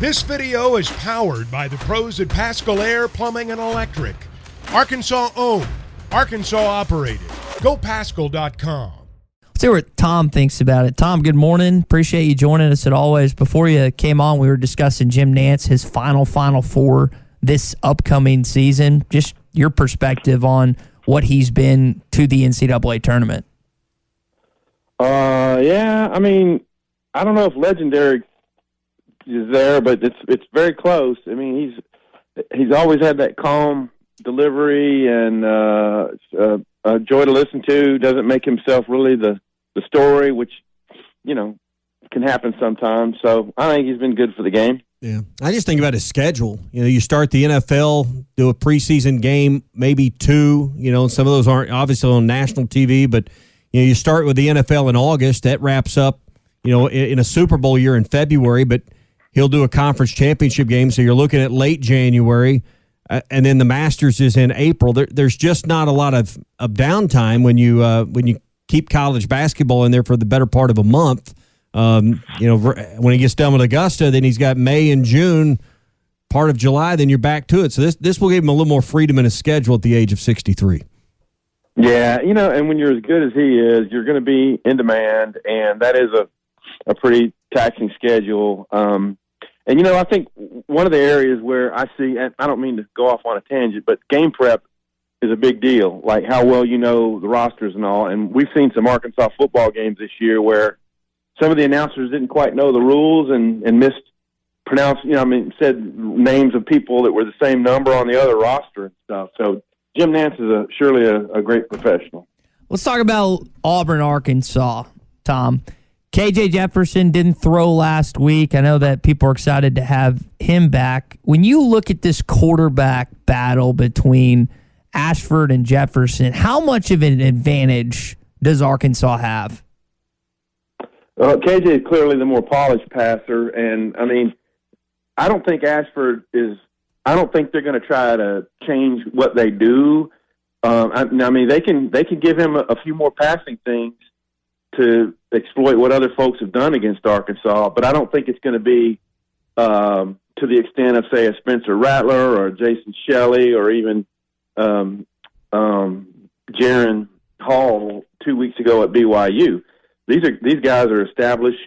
This video is powered by the pros at Pascal Air Plumbing and Electric. Arkansas owned, Arkansas operated. GoPascal.com. Let's see what Tom thinks about it. Tom, good morning. Appreciate you joining us as always. Before you came on, we were discussing Jim Nantz, his final four this upcoming season. Just your perspective on what he's been to the NCAA tournament. Yeah, I mean, I don't know if legendary is there, but it's very close. I mean, he's always had that calm delivery and a joy to listen to. Doesn't make himself really the story, which can happen sometimes. So I think he's been good for the game. Yeah, I just think about his schedule. You start the NFL, do a preseason game, maybe two. Some of those aren't obviously on national TV, but you start with the NFL in August. That wraps up, in a Super Bowl year in February, but he'll do a conference championship game, so you're looking at late January, and then the Masters is in April. There's just not a lot of downtime when you keep college basketball in there for the better part of a month. When he gets done with Augusta, then he's got May and June, part of July, then you're back to it. So this will give him a little more freedom in his schedule at the age of 63. Yeah, and when you're as good as he is, you're going to be in demand, and that is a pretty taxing schedule. And, I think one of the areas where I see, and I don't mean to go off on a tangent, but game prep is a big deal, like how well you know the rosters and all. And we've seen some Arkansas football games this year where some of the announcers didn't quite know the rules and mispronounced, said names of people that were the same number on the other roster and stuff. So Jim Nantz is surely a great professional. Let's talk about Auburn, Arkansas, Tom. KJ Jefferson didn't throw last week. I know that people are excited to have him back. When you look at this quarterback battle between Ashford and Jefferson, how much of an advantage does Arkansas have? KJ is clearly the more polished passer, and I don't think Ashford is. I don't think they're going to try to change what they do. They can give him a few more passing things to exploit what other folks have done against Arkansas, but I don't think it's going to be to the extent of, say, a Spencer Rattler or a Jason Shelley or even Jaron Hall 2 weeks ago at BYU. These guys are established,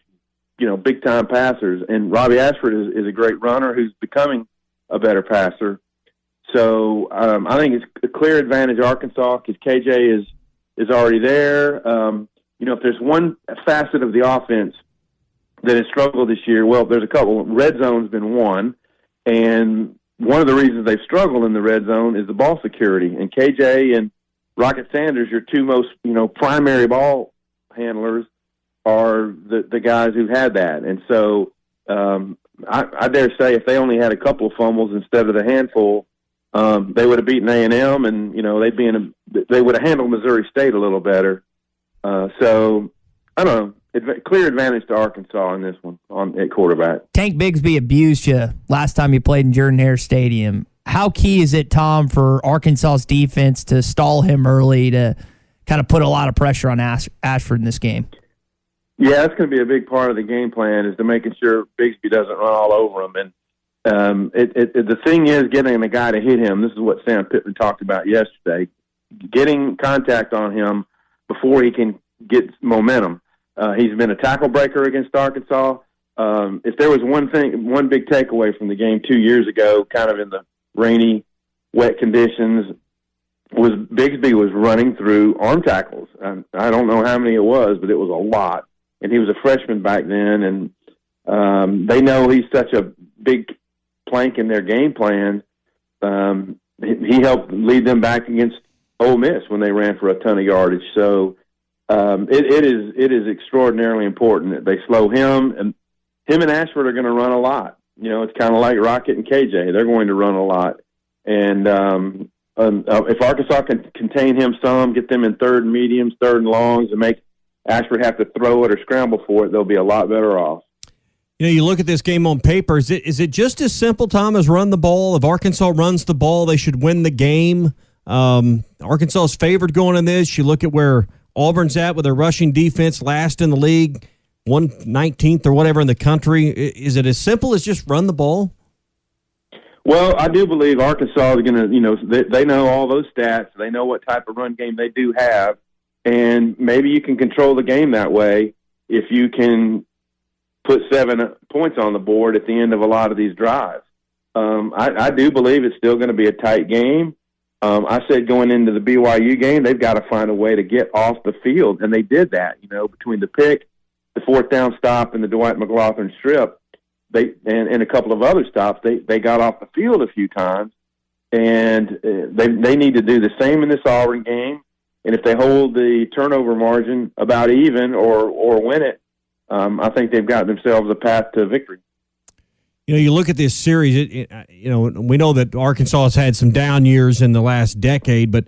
big-time passers, and Robbie Ashford is a great runner who's becoming a better passer. So I think it's a clear advantage Arkansas because KJ is already there. If there's one facet of the offense that has struggled this year, well, there's a couple. Red zone's been one, and one of the reasons they've struggled in the red zone is the ball security. And KJ and Rocket Sanders, your two most primary ball handlers, are the guys who've had that. And so I dare say if they only had a couple of fumbles instead of the handful, they would have beaten A&M, and they would have handled Missouri State a little better. So I don't know. Clear advantage to Arkansas in this one at quarterback. Tank Bigsby abused you last time you played in Jordan-Hare Stadium. How key is it, Tom, for Arkansas's defense to stall him early to kind of put a lot of pressure on Ashford in this game? Yeah, that's going to be a big part of the game plan is to making sure Bigsby doesn't run all over him. And the thing is getting a guy to hit him. This is what Sam Pittman talked about yesterday. Getting contact on him before he can get momentum. He's been a tackle breaker against Arkansas. If there was one big takeaway from the game 2 years ago, kind of in the rainy, wet conditions, was Bigsby was running through arm tackles. I don't know how many it was, but it was a lot. And he was a freshman back then, and they know he's such a big plank in their game plan. He helped lead them back against Ole Miss when they ran for a ton of yardage. So it is extraordinarily important that they slow him, and him and Ashford are going to run a lot. It's kind of like Rocket and KJ. They're going to run a lot. And if Arkansas can contain him some, get them in third and mediums, third and longs, and make Ashford have to throw it or scramble for it, they'll be a lot better off. You look at this game on paper. Is it just as simple, Tom, as run the ball? If Arkansas runs the ball, they should win the game. Arkansas is favored going in this. You look at where Auburn's at with their rushing defense, last in the league. 119th or whatever in the country. Is it as simple as just run the ball? Well, I do believe Arkansas is going to, they know all those stats. They know what type of run game they do have. And maybe you can control the game that way if you can put 7 points on the board at the end of a lot of these drives. I do believe it's still going to be a tight game. I said going into the BYU game, they've got to find a way to get off the field. And they did that, between the pick, the 4th down stop, and the Dwight McLaughlin strip. And a couple of other stops, they got off the field a few times, and they need to do the same in this Auburn game. And if they hold the turnover margin about even or win it, I think they've got themselves a path to victory. You look at this series. We know that Arkansas has had some down years in the last decade, but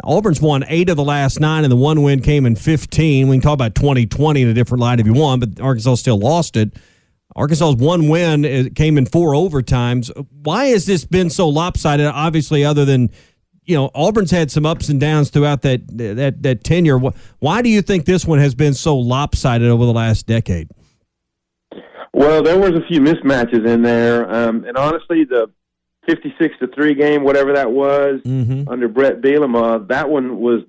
Auburn's won 8 of the last 9, and the one win came in 15. We can talk about 2020 in a different light if you want, but Arkansas still lost it. Arkansas's one win came in 4 overtimes. Why has this been so lopsided? Obviously, other than Auburn's had some ups and downs throughout that tenure. Why do you think this one has been so lopsided over the last decade? Well, there was a few mismatches in there, and honestly, the 56-3 game, whatever that was, under Brett Bielema, that one was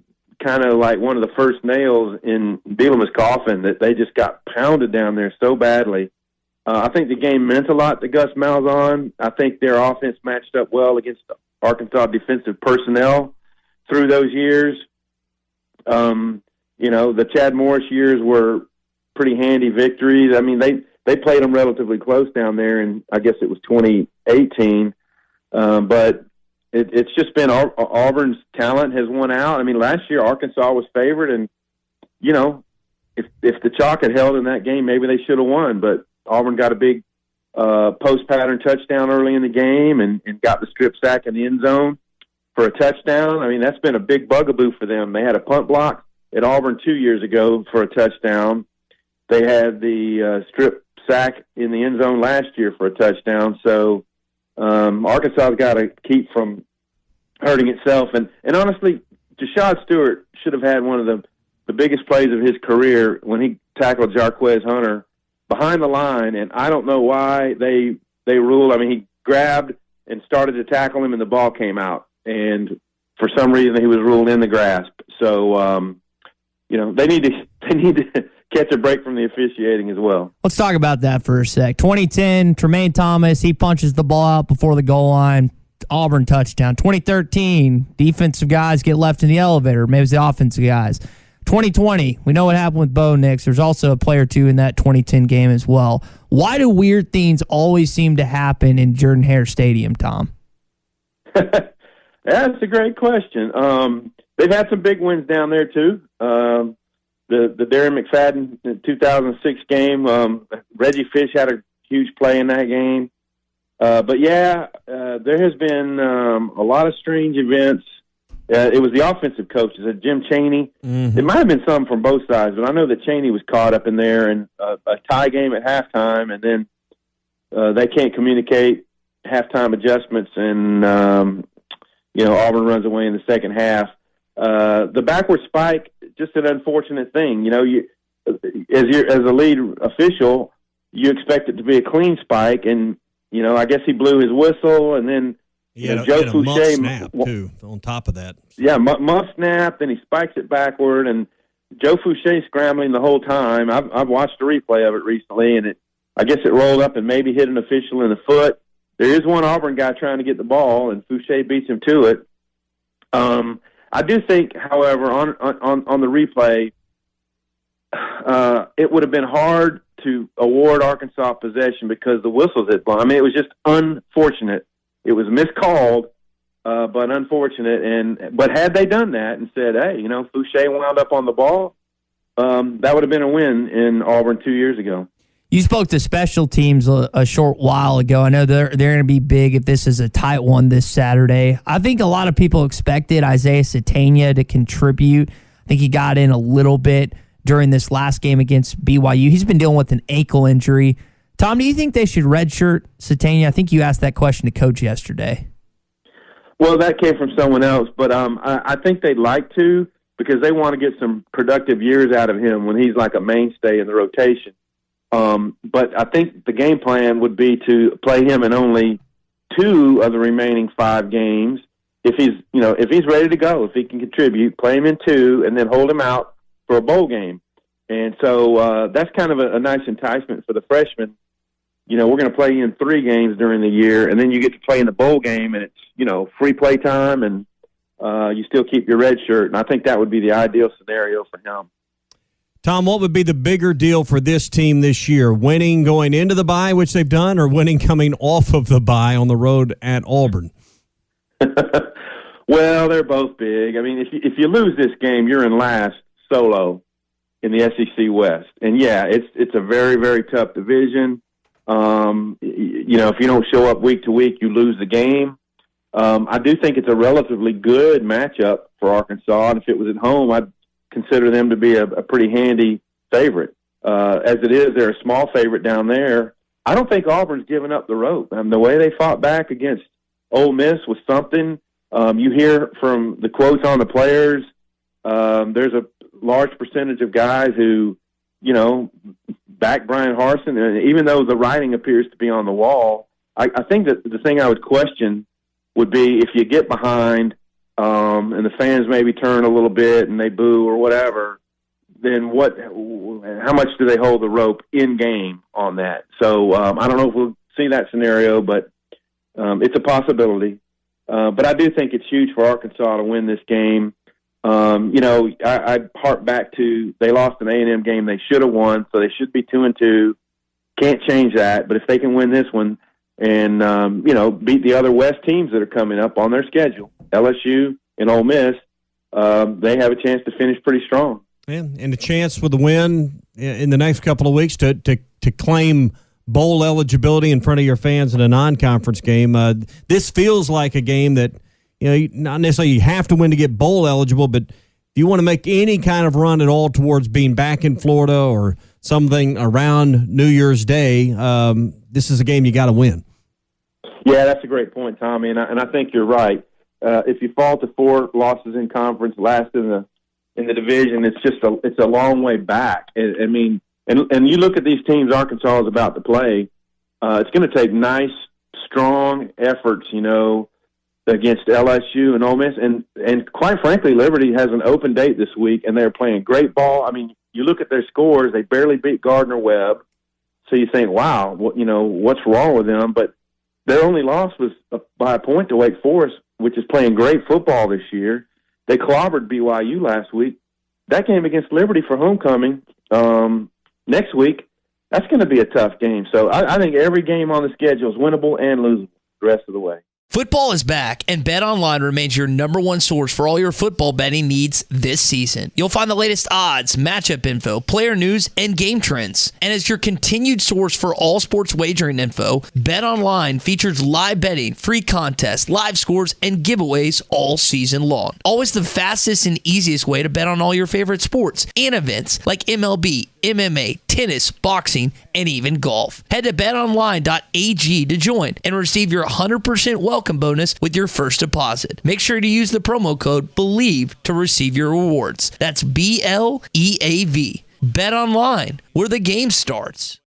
kind of like one of the first nails in Bielema's coffin, that they just got pounded down there so badly. I think the game meant a lot to Gus Malzahn. I think their offense matched up well against Arkansas defensive personnel through those years. The Chad Morris years were pretty handy victories. I mean, they played them relatively close down there, and I guess it was 2018. But it's just been Auburn's talent has won out. I mean, last year Arkansas was favored, and if the chalk had held in that game, maybe they should have won. But Auburn got a big post pattern touchdown early in the game and got the strip sack in the end zone for a touchdown. I mean, that's been a big bugaboo for them. They had a punt block at Auburn 2 years ago for a touchdown. They had the strip sack in the end zone last year for a touchdown. So Arkansas's got to keep from hurting itself. And honestly, Jashad Stewart should have had one of the biggest plays of his career when he tackled Jarquez Hunter behind the line, and I don't know why they ruled. I mean, he grabbed and started to tackle him, and the ball came out. And for some reason, he was ruled in the grasp. So, they need to catch a break from the officiating as well. Let's talk about that for a sec. 2010, Tremaine Thomas, he punches the ball out before the goal line. Auburn touchdown. 2013, defensive guys get left in the elevator. Maybe it's the offensive guys. 2020, we know what happened with Bo Nix. There's also a play or two in that 2010 game as well. Why do weird things always seem to happen in Jordan-Hare Stadium, Tom? That's a great question. They've had some big wins down there, too. The Darren McFadden 2006 game, Reggie Fish had a huge play in that game. There has been a lot of strange events. It was the offensive coaches, Jim Chaney. It might have been some from both sides, but I know that Chaney was caught up in there and a tie game at halftime, and then they can't communicate halftime adjustments, and Auburn runs away in the second half. The backward spike, just an unfortunate thing. As a lead official, you expect it to be a clean spike, and I guess he blew his whistle, and then. Joe Fouché snap too. On top of that, muff snap. Then he spikes it backward, and Joe Fouché scrambling the whole time. I've watched a replay of it recently, and I guess it rolled up and maybe hit an official in the foot. There is one Auburn guy trying to get the ball, and Fouché beats him to it. I do think, however, on the replay, it would have been hard to award Arkansas possession because the whistles had blown. I mean, it was just unfortunate. It was miscalled, but unfortunate. But had they done that and said, hey, Fouché wound up on the ball, that would have been a win in Auburn 2 years ago. You spoke to special teams a short while ago. I know they're going to be big if this is a tight one this Saturday. I think a lot of people expected Isaiah Satania to contribute. I think he got in a little bit during this last game against BYU. He's been dealing with an ankle injury. Tom, do you think they should redshirt Satania? I think you asked that question to Coach yesterday. Well, that came from someone else, but I think they'd like to because they want to get some productive years out of him when he's like a mainstay in the rotation. But I think the game plan would be to play him in only 2 of the remaining 5 games. If he's ready to go, if he can contribute, play him in 2 and then hold him out for a bowl game. And so that's kind of a nice enticement for the freshman. We're going to play you in 3 games during the year, and then you get to play in the bowl game, and it's, free play time, and you still keep your red shirt. And I think that would be the ideal scenario for him. Tom, what would be the bigger deal for this team this year? Winning going into the bye, which they've done, or winning coming off of the bye on the road at Auburn? Well, they're both big. I mean, if you lose this game, you're in last solo in the SEC West. And, yeah, it's a very, very tough division. If you don't show up week to week, you lose the game. I do think it's a relatively good matchup for Arkansas. And if it was at home, I'd consider them to be a pretty handy favorite. As it is, they're a small favorite down there. I don't think Auburn's given up the rope. The way they fought back against Ole Miss was something. You hear from the quotes on the players, there's a large percentage of guys who, back Brian Harsin, and even though the writing appears to be on the wall, I think that the thing I would question would be if you get behind and the fans maybe turn a little bit and they boo or whatever, then how much do they hold the rope in game on that? So I don't know if we'll see that scenario, but it's a possibility. But I do think it's huge for Arkansas to win this game. I hark back to they lost an A&M game they should have won, so they should be 2-2. Can't change that, but if they can win this one and beat the other West teams that are coming up on their schedule, LSU and Ole Miss, they have a chance to finish pretty strong. And a chance with the win in the next couple of weeks to claim bowl eligibility in front of your fans in a non-conference game. This feels like a game that, not necessarily you have to win to get bowl eligible, but if you want to make any kind of run at all towards being back in Florida or something around New Year's Day, this is a game you got to win. Yeah, that's a great point, Tommy, and I think you're right. If you fall to 4 losses in conference, last in the division, it's a long way back. I mean, and you look at these teams Arkansas is about to play. It's going to take nice, strong efforts, against LSU and Ole Miss, and quite frankly, Liberty has an open date this week, and they're playing great ball. I mean, you look at their scores; they barely beat Gardner-Webb, so you think, wow, what's wrong with them? But their only loss was by a point to Wake Forest, which is playing great football this year. They clobbered BYU last week. That game against Liberty for homecoming next week, that's going to be a tough game. So I think every game on the schedule is winnable and losable the rest of the way. Football is back, and BetOnline remains your number one source for all your football betting needs this season. You'll find the latest odds, matchup info, player news, and game trends. And as your continued source for all sports wagering info, BetOnline features live betting, free contests, live scores, and giveaways all season long. Always the fastest and easiest way to bet on all your favorite sports and events like MLB, MMA, tennis, boxing, and even golf. Head to betonline.ag to join and receive your 100% welcome bonus with your first deposit. Make sure to use the promo code BELIEVE to receive your rewards. That's BLEAV. Bet online, where the game starts.